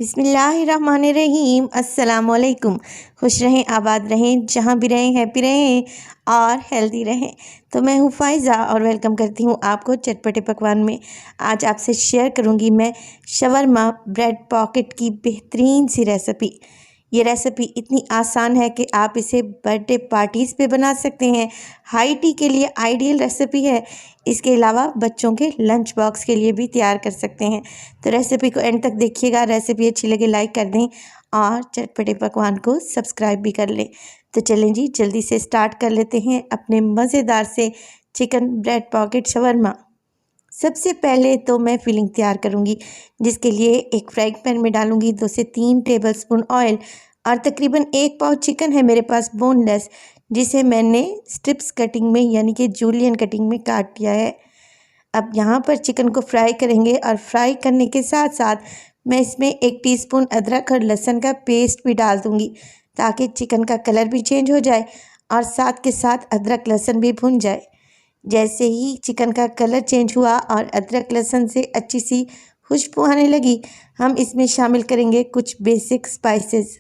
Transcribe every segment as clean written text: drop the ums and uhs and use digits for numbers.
बिस्मिल्लाहिर्रहमानिर्रहीम। अस्सलामुअलैकुम। खुश रहें, आबाद रहें, जहाँ भी रहें हैप्पी रहें और हेल्दी रहें। तो मैं हूँ फ़ाइज़ा और वेलकम करती हूँ आपको चटपटे पकवान में। आज आपसे शेयर करूँगी मैं शवरमा ब्रेड पॉकेट की बेहतरीन सी रेसिपी। ये रेसिपी इतनी आसान है कि आप इसे बर्थडे पार्टीज़ पे बना सकते हैं। हाई टी के लिए आइडियल रेसिपी है। इसके अलावा बच्चों के लंच बॉक्स के लिए भी तैयार कर सकते हैं। तो रेसिपी को एंड तक देखिएगा। रेसिपी अच्छी लगे लाइक कर दें और चटपटे पकवान को सब्सक्राइब भी कर लें। तो चलें जी, जल्दी से स्टार्ट कर लेते हैं अपने मज़ेदार से चिकन ब्रेड पॉकेट शवरमा। सबसे पहले तो मैं फिलिंग तैयार करूंगी, जिसके लिए एक फ्राइंग पैन में डालूंगी 2 से 3 टेबलस्पून ऑयल और तकरीबन 1 पाव चिकन है मेरे पास बोनलेस, जिसे मैंने स्ट्रिप्स कटिंग में यानी कि जूलियन कटिंग में काट दिया है। अब यहाँ पर चिकन को फ्राई करेंगे और फ्राई करने के साथ साथ मैं इसमें 1 टीस्पून अदरक और लहसुन का पेस्ट भी डाल दूँगी, ताकि चिकन का कलर भी चेंज हो जाए और साथ के साथ अदरक लहसुन भी भुन जाए। जैसे ही चिकन का कलर चेंज हुआ और अदरक लहसुन से अच्छी सी खुशबू आने लगी, हम इसमें शामिल करेंगे कुछ बेसिक स्पाइसेस।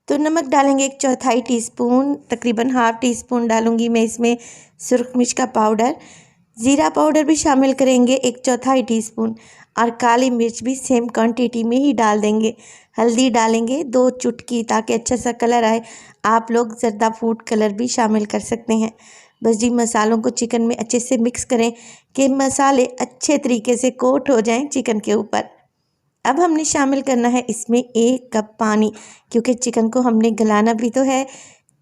तो नमक डालेंगे 1/4 टीस्पून, तकरीबन हाफ़ टी स्पून डालूंगी मैं इसमें सुरख मिर्च का पाउडर। ज़ीरा पाउडर भी शामिल करेंगे 1/4 टीस्पून और काली मिर्च भी सेम क्वांटिटी में ही डाल देंगे। हल्दी डालेंगे 2 चुटकी, ताकि अच्छा सा कलर आए। आप लोग ज़र्दा फूड कलर भी शामिल कर सकते हैं। बस जी, मसालों को चिकन में अच्छे से मिक्स करें कि मसाले अच्छे तरीके से कोट हो जाएं चिकन के ऊपर। अब हमने शामिल करना है इसमें 1 कप पानी, क्योंकि चिकन को हमने गलाना भी तो है।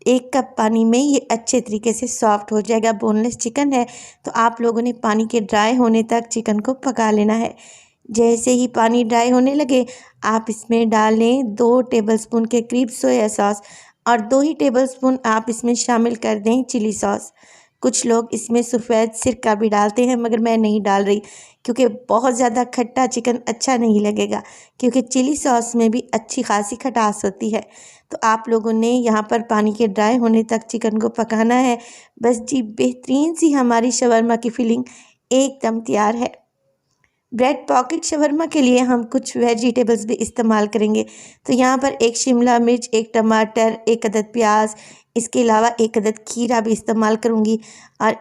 1 कप पानी में ये अच्छे तरीके से सॉफ्ट हो जाएगा। बोनलेस चिकन है तो आप लोगों ने पानी के ड्राई होने तक चिकन को पका लेना है। जैसे ही पानी ड्राई होने लगे, आप इसमें डालें 2 टेबलस्पून के करीब सोया सॉस और 2 ही टेबलस्पून आप इसमें शामिल कर दें चिली सॉस। कुछ लोग इसमें सफ़ेद सिरका भी डालते हैं, मगर मैं नहीं डाल रही, क्योंकि बहुत ज़्यादा खट्टा चिकन अच्छा नहीं लगेगा, क्योंकि चिली सॉस में भी अच्छी खासी खटास होती है। तो आप लोगों ने यहाँ पर पानी के ड्राई होने तक चिकन को पकाना है। बस जी, बेहतरीन सी हमारी शवरमा की फिलिंग एकदम तैयार है। ब्रेड पॉकेट शवरमा के लिए हम कुछ वेजिटेबल्स भी इस्तेमाल करेंगे। तो यहाँ पर 1 शिमला मिर्च, 1 टमाटर, 1 अदद प्याज, इसके अलावा 1 अदद खीरा भी इस्तेमाल करूँगी। और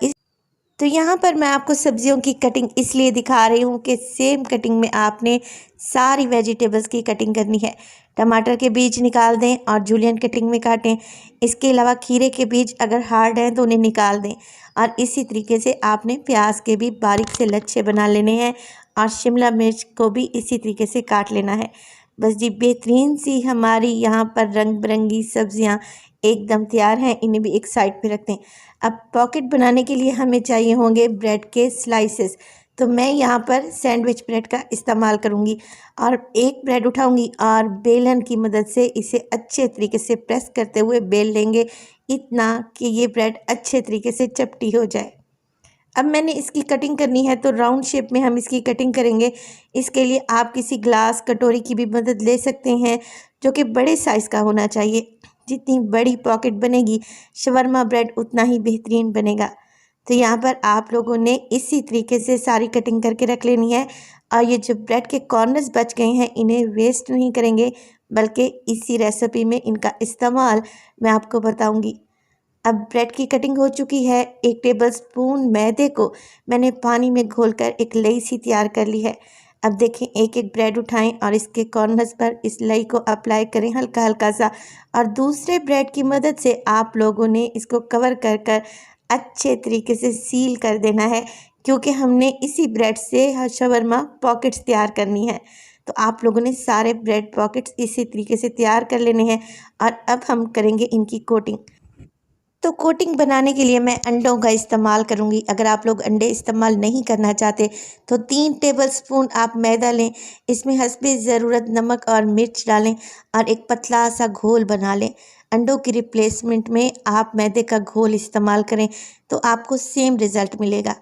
तो यहाँ पर मैं आपको सब्जियों की कटिंग इसलिए दिखा रही हूँ कि सेम कटिंग में आपने सारी वेजिटेबल्स की कटिंग करनी है। टमाटर के बीज निकाल दें और जूलियन कटिंग में काटें। इसके अलावा खीरे के बीज अगर हार्ड हैं तो उन्हें निकाल दें। और इसी तरीके से आपने प्याज के भी बारीक से लच्छे बना लेने हैं और शिमला मिर्च को भी इसी तरीके से काट लेना है। बस जी, बेहतरीन सी हमारी यहाँ पर रंग बिरंगी सब्जियाँ एकदम तैयार हैं। इन्हें भी एक साइड पे रखते हैं। अब पॉकेट बनाने के लिए हमें चाहिए होंगे ब्रेड के स्लाइसेस। तो मैं यहाँ पर सैंडविच ब्रेड का इस्तेमाल करूँगी और एक ब्रेड उठाऊँगी और बेलन की मदद से इसे अच्छे तरीके से प्रेस करते हुए बेल लेंगे, इतना कि ये ब्रेड अच्छे तरीके से चपटी हो जाए। अब मैंने इसकी कटिंग करनी है, तो राउंड शेप में हम इसकी कटिंग करेंगे। इसके लिए आप किसी ग्लास कटोरी की भी मदद ले सकते हैं, जो कि बड़े साइज़ का होना चाहिए। जितनी बड़ी पॉकेट बनेगी शवरमा ब्रेड उतना ही बेहतरीन बनेगा। तो यहाँ पर आप लोगों ने इसी तरीके से सारी कटिंग करके रख लेनी है। और ये जो ब्रेड के कॉर्नर्स बच गए हैं, इन्हें वेस्ट नहीं करेंगे, बल्कि इसी रेसिपी में इनका इस्तेमाल मैं आपको बताऊँगी। अब ब्रेड की कटिंग हो चुकी है। 1 टेबलस्पून मैदे को मैंने पानी में घोलकर एक लई सी तैयार कर ली है। अब देखें, एक एक ब्रेड उठाएं और इसके कॉर्नर्स पर इस लई को अप्लाई करें हल्का हल्का सा, और दूसरे ब्रेड की मदद से आप लोगों ने इसको कवर कर कर अच्छे तरीके से सील कर देना है, क्योंकि हमने इसी ब्रेड से शवरमा पॉकेट्स तैयार करनी है। तो आप लोगों ने सारे ब्रेड पॉकेट्स इसी तरीके से तैयार कर लेने हैं। और अब हम करेंगे इनकी कोटिंग। तो कोटिंग बनाने के लिए मैं अंडों का इस्तेमाल करूंगी। अगर आप लोग अंडे इस्तेमाल नहीं करना चाहते तो 3 टेबलस्पून आप मैदा लें, इसमें हस्बे ज़रूरत नमक और मिर्च डालें और एक पतला सा घोल बना लें। अंडों की रिप्लेसमेंट में आप मैदे का घोल इस्तेमाल करें तो आपको सेम रिज़ल्ट मिलेगा।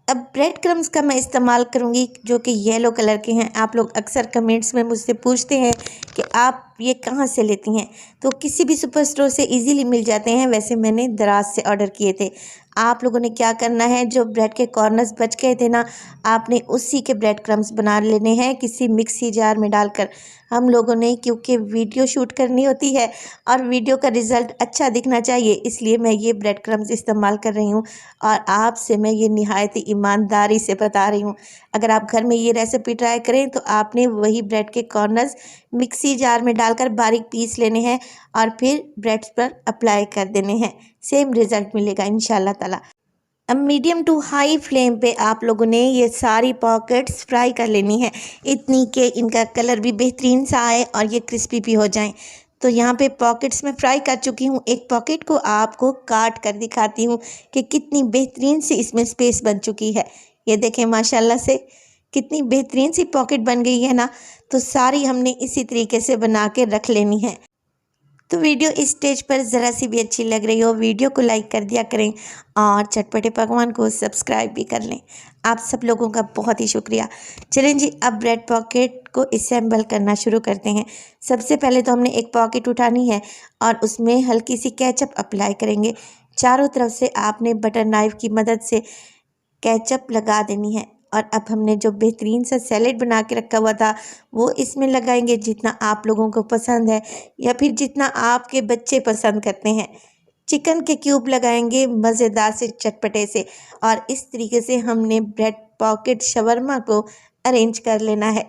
अब ब्रेड क्रम्स का मैं इस्तेमाल करूंगी, जो कि येलो कलर के हैं। आप लोग अक्सर कमेंट्स में मुझसे पूछते हैं कि आप ये कहाँ से लेती हैं? तो किसी भी सुपर स्टोर से इजीली मिल जाते हैं। वैसे मैंने दराज से ऑर्डर किए थे। आप लोगों ने क्या करना है, जो ब्रेड के कॉर्नर्स बच गए थे ना, आपने उसी के ब्रेड क्रम्स बना लेने हैं किसी मिक्सी जार में डालकर। हम लोगों ने क्योंकि वीडियो शूट करनी होती है और वीडियो का रिज़ल्ट अच्छा दिखना चाहिए, इसलिए मैं ये ब्रेड क्रम्स इस्तेमाल कर रही हूँ और आपसे मैं ये निहायत ही ईमानदारी से बता रही हूँ। अगर आप घर में ये रेसिपी ट्राई करें तो आपने वही ब्रेड के कॉर्नर्स मिक्सी जार में डालकर बारीक पीस लेने हैं और फिर ब्रेड्स पर अप्लाई कर देने हैं। सेम रिज़ल्ट मिलेगा इंशाल्लाह ताला। अब मीडियम टू हाई फ्लेम पे आप लोगों ने ये सारी पॉकेट्स फ्राई कर लेनी है, इतनी कि इनका कलर भी बेहतरीन सा आए और ये क्रिस्पी भी हो जाएं। तो यहाँ पे पॉकेट्स में फ्राई कर चुकी हूँ। एक पॉकेट को आपको काट कर दिखाती हूँ कि कितनी बेहतरीन सी इसमें स्पेस बन चुकी है। ये देखें माशाल्लाह से कितनी बेहतरीन सी पॉकेट बन गई है ना। तो सारी हमने इसी तरीके से बना के रख लेनी है। तो वीडियो इस स्टेज पर ज़रा सी भी अच्छी लग रही हो, वीडियो को लाइक कर दिया करें और चटपटे पकवान को सब्सक्राइब भी कर लें। आप सब लोगों का बहुत ही शुक्रिया। चलें जी, अब ब्रेड पॉकेट को असेंबल करना शुरू करते हैं। सबसे पहले तो हमने एक पॉकेट उठानी है और उसमें हल्की सी केचप अप्लाई करेंगे। चारों तरफ से आपने बटर नाइफ़ की मदद से केचप लगा देनी है और अब हमने जो बेहतरीन सा सैलेड बना के रखा हुआ था वो इसमें लगाएंगे, जितना आप लोगों को पसंद है या फिर जितना आपके बच्चे पसंद करते हैं। चिकन के क्यूब लगाएंगे मज़ेदार से चटपटे से, और इस तरीके से हमने ब्रेड पॉकेट शवरमा को अरेंज कर लेना है।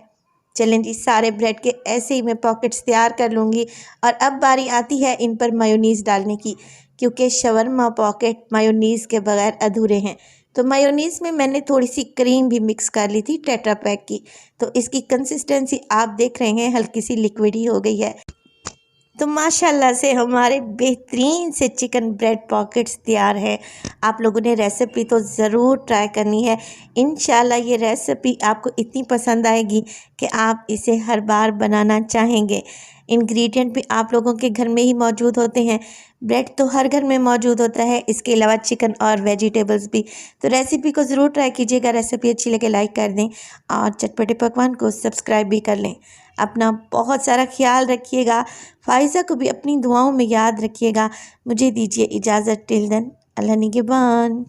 चलें जी, सारे ब्रेड के ऐसे ही मैं पॉकेट्स तैयार कर लूँगी और अब बारी आती है इन पर मायोनीज़ डालने की, क्योंकि शवरमा पॉकेट मायोनीज़ के बगैर अधूरे हैं। तो मायोनीज़ में मैंने थोड़ी सी क्रीम भी मिक्स कर ली थी टेट्रा पैक की, तो इसकी कंसिस्टेंसी आप देख रहे हैं हल्की सी लिक्विड ही हो गई है। तो माशाल्लाह से हमारे बेहतरीन से चिकन ब्रेड पॉकेट्स तैयार है। आप लोगों ने रेसिपी तो ज़रूर ट्राई करनी है। इंशाल्लाह ये रेसिपी आपको इतनी पसंद आएगी कि आप इसे हर बार बनाना चाहेंगे। इंग्रेडिएंट भी आप लोगों के घर में ही मौजूद होते हैं। ब्रेड तो हर घर में मौजूद होता है, इसके अलावा चिकन और वेजिटेबल्स भी। तो रेसिपी को ज़रूर ट्राई कीजिएगा। रेसिपी अच्छी लगे लाइक कर दें और चटपटे पकवान को सब्सक्राइब भी कर लें। अपना बहुत सारा ख्याल रखिएगा। फ़ाइज़ा को भी अपनी दुआओं में याद रखिएगा। मुझे दीजिए इजाज़त। टिल देन, अल्लाह निगहबान।